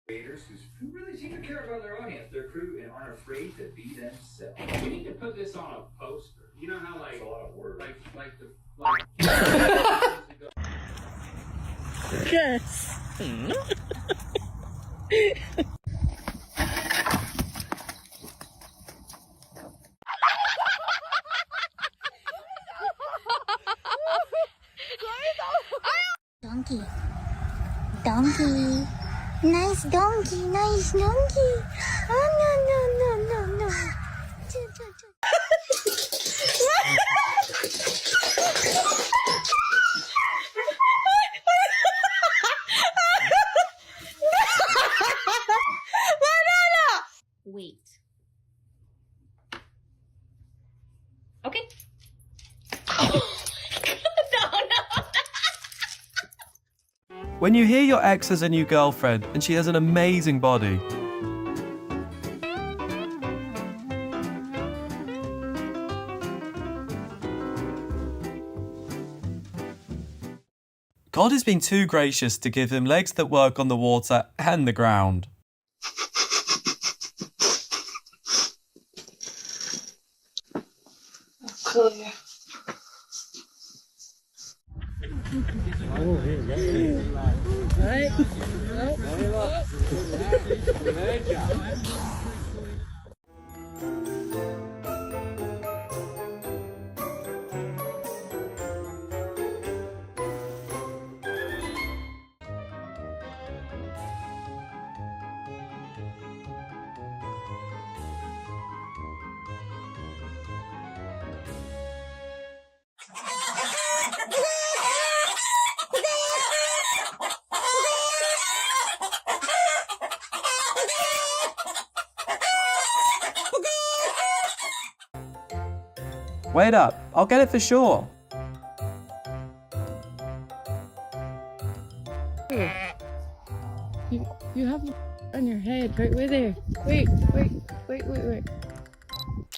Creators who really seem to care about their audience, their crew, and aren't afraid to be themselves. We need to put this on a poster. You know how like a lot of work, like the like. Yes. Donkey. Donkey. Nice donkey. Nice donkey. Oh, no, no, no, no, no. Wait. Okay. When you hear your ex has a new girlfriend and she has an amazing body, God has been too gracious to give him legs that work on the water and the ground. Wait up, I'll get it for sure. You have on your head. Right, wait there. Wait.